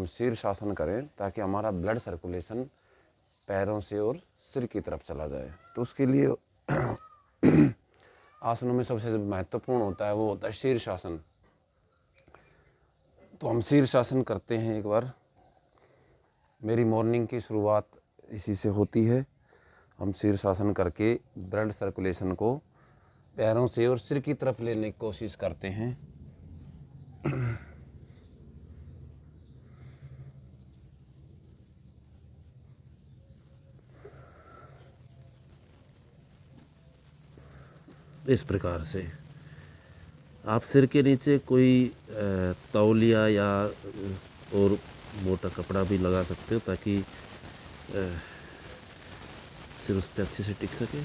हम शीर्षासन करें ताकि हमारा ब्लड सर्कुलेशन पैरों से और सिर की तरफ चला जाए। तो उसके लिए आसनों में सबसे महत्वपूर्ण होता है वो होता है शीर्षासन। तो हम शीर्षासन करते हैं एक बार। मेरी मॉर्निंग की शुरुआत इसी से होती है। हम शीर्षासन करके ब्लड सर्कुलेशन को पैरों से और सिर की तरफ लेने की कोशिश करते हैं। इस प्रकार से आप सिर के नीचे कोई तौलिया या और मोटा कपड़ा भी लगा सकते हो ताकि सिर उस पर अच्छे से टिक सके।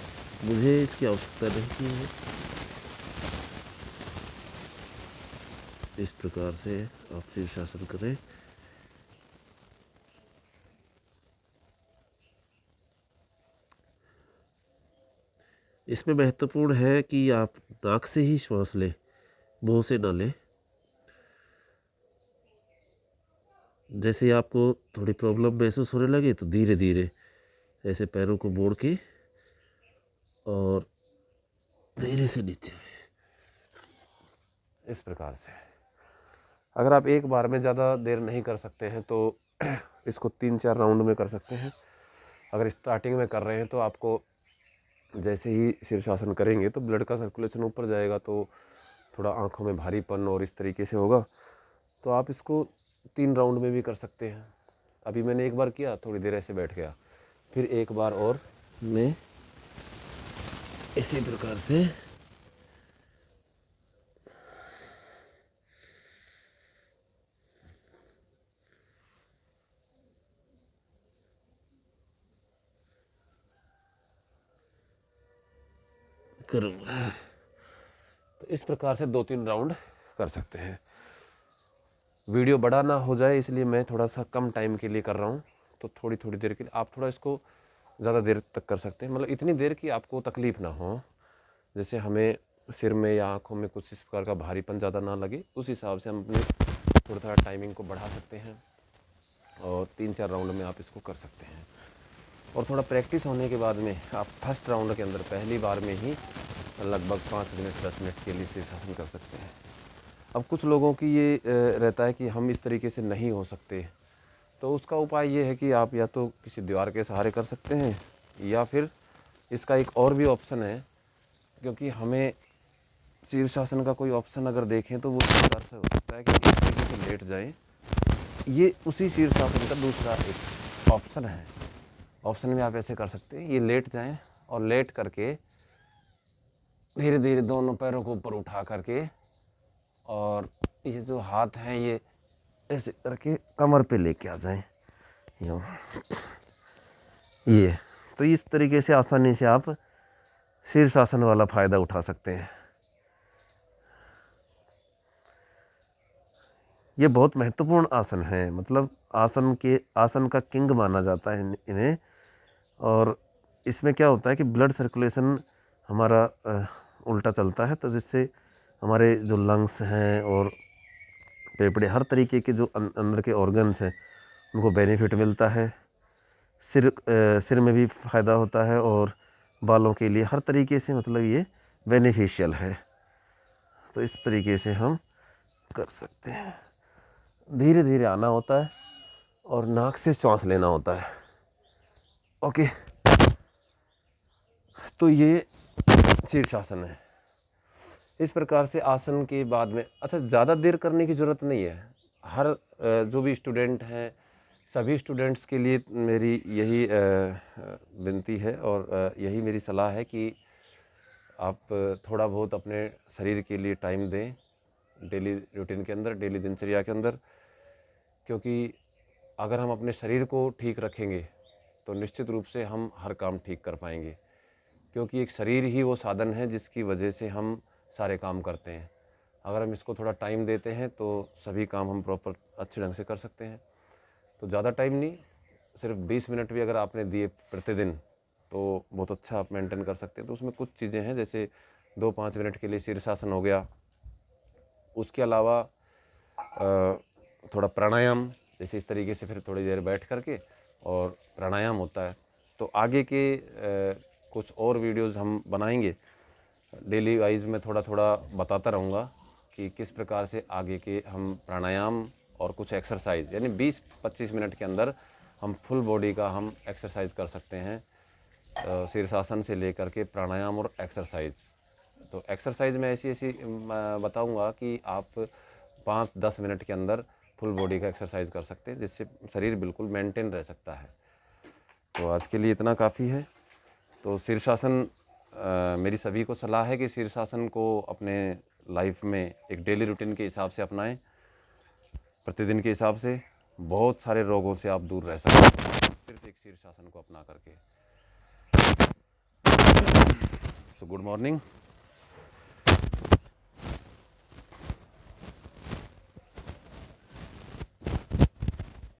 मुझे इसकी आवश्यकता नहीं है। इस प्रकार से आप शीर्षासन करें। इसमें महत्वपूर्ण है कि आप नाक से ही श्वास लें, मुंह से ना लें। जैसे आपको थोड़ी प्रॉब्लम महसूस होने लगे तो धीरे धीरे ऐसे पैरों को मोड़ के और धीरे से नीचे। इस प्रकार से अगर आप एक बार में ज़्यादा देर नहीं कर सकते हैं तो इसको 3-4 राउंड में कर सकते हैं। अगर स्टार्टिंग में कर रहे हैं तो आपको जैसे ही शीर्षासन करेंगे तो ब्लड का सर्कुलेशन ऊपर जाएगा, तो थोड़ा आँखों में भारीपन और इस तरीके से होगा। तो आप इसको 3 राउंड में भी कर सकते हैं। अभी मैंने एक बार किया, थोड़ी देर ऐसे बैठ गया, फिर एक बार और मैं इसी प्रकार से करूँगा। तो इस प्रकार से 2-3 राउंड कर सकते हैं। वीडियो बड़ा ना हो जाए इसलिए मैं थोड़ा सा कम टाइम के लिए कर रहा हूँ। तो थोड़ी थोड़ी देर के लिए आप थोड़ा इसको ज़्यादा देर तक कर सकते हैं, मतलब इतनी देर कि आपको तकलीफ़ ना हो। जैसे हमें सिर में या आँखों में कुछ इस प्रकार का भारीपन ज़्यादा ना लगे, उस हिसाब से हम अपने थोड़ा थोड़ा टाइमिंग को बढ़ा सकते हैं और 3-4 राउंड में आप इसको कर सकते हैं। और थोड़ा प्रैक्टिस होने के बाद में आप फर्स्ट राउंड के अंदर पहली बार में ही लगभग 5 मिनट 10 मिनट के लिए शीर्षासन कर सकते हैं। अब कुछ लोगों की ये रहता है कि हम इस तरीके से नहीं हो सकते, तो उसका उपाय ये है कि आप या तो किसी दीवार के सहारे कर सकते हैं या फिर इसका एक और भी ऑप्शन है, क्योंकि हमें शीर्षासन का कोई ऑप्शन अगर देखें तो वो इस प्रकार से हो सकता है कि इस तरीके से लेट जाएं। ये उसी शीर्षासन का दूसरा एक ऑप्शन है। ऑप्शन में आप ऐसे कर सकते हैं, ये लेट जाएं और लेट करके धीरे धीरे दोनों पैरों को ऊपर उठा करके और ये जो हाथ हैं ये ऐसे करके कमर पे लेके आ जाएं। ये तो इस तरीके से आसानी से आप शीर्षासन वाला फ़ायदा उठा सकते हैं। ये बहुत महत्वपूर्ण आसन है, मतलब आसन का किंग माना जाता है इन्हें। और इसमें क्या होता है कि ब्लड सर्कुलेशन हमारा उल्टा चलता है, तो जिससे हमारे जो लंग्स हैं और फेफड़े हर तरीके के जो अंदर के ऑर्गन्स हैं उनको बेनिफिट मिलता है। सिर में भी फ़ायदा होता है और बालों के लिए हर तरीके से मतलब ये बेनिफिशियल है। तो इस तरीके से हम कर सकते हैं। धीरे धीरे आना होता है और नाक से श्वास लेना होता है। ओके, तो ये शीर्षासन है। इस प्रकार से आसन के बाद में अच्छा ज़्यादा देर करने की ज़रूरत नहीं है। हर जो भी स्टूडेंट हैं, सभी स्टूडेंट्स के लिए मेरी यही विनती है और यही मेरी सलाह है कि आप थोड़ा बहुत अपने शरीर के लिए टाइम दें डेली रूटीन के अंदर, डेली दिनचर्या के अंदर। क्योंकि अगर हम अपने शरीर को ठीक रखेंगे तो निश्चित रूप से हम हर काम ठीक कर पाएंगे, क्योंकि एक शरीर ही वो साधन है जिसकी वजह से हम सारे काम करते हैं। अगर हम इसको थोड़ा टाइम देते हैं तो सभी काम हम प्रॉपर अच्छे ढंग से कर सकते हैं। तो ज़्यादा टाइम नहीं, सिर्फ 20 मिनट भी अगर आपने दिए प्रतिदिन तो बहुत अच्छा आप मेंटेन कर सकते हैं। तो उसमें कुछ चीज़ें हैं, जैसे 2-5 मिनट के लिए शीर्षासन हो गया। उसके अलावा थोड़ा प्राणायाम जैसे इस तरीके से फिर थोड़ी देर बैठ करके और प्राणायाम होता है। तो आगे के कुछ और वीडियोज़ हम बनाएंगे, डेली वाइज में थोड़ा थोड़ा बताता रहूँगा कि किस प्रकार से आगे के हम प्राणायाम और कुछ एक्सरसाइज, यानी 20-25 मिनट के अंदर हम फुल बॉडी का हम एक्सरसाइज कर सकते हैं, शीर्षासन से लेकर के प्राणायाम और एक्सरसाइज। तो एक्सरसाइज में ऐसी ऐसी बताऊंगा कि आप 5-10 मिनट के अंदर फुल बॉडी का एक्सरसाइज कर सकते हैं, जिससे शरीर बिल्कुल मेंटेन रह सकता है। तो आज के लिए इतना काफ़ी है। तो शीर्षासन, मेरी सभी को सलाह है कि शीर्षासन को अपने लाइफ में एक डेली रूटीन के हिसाब से अपनाएं, प्रतिदिन के हिसाब से। बहुत सारे रोगों से आप दूर रह सकते हैं सिर्फ एक शीर्षासन को अपना करके। So good morning.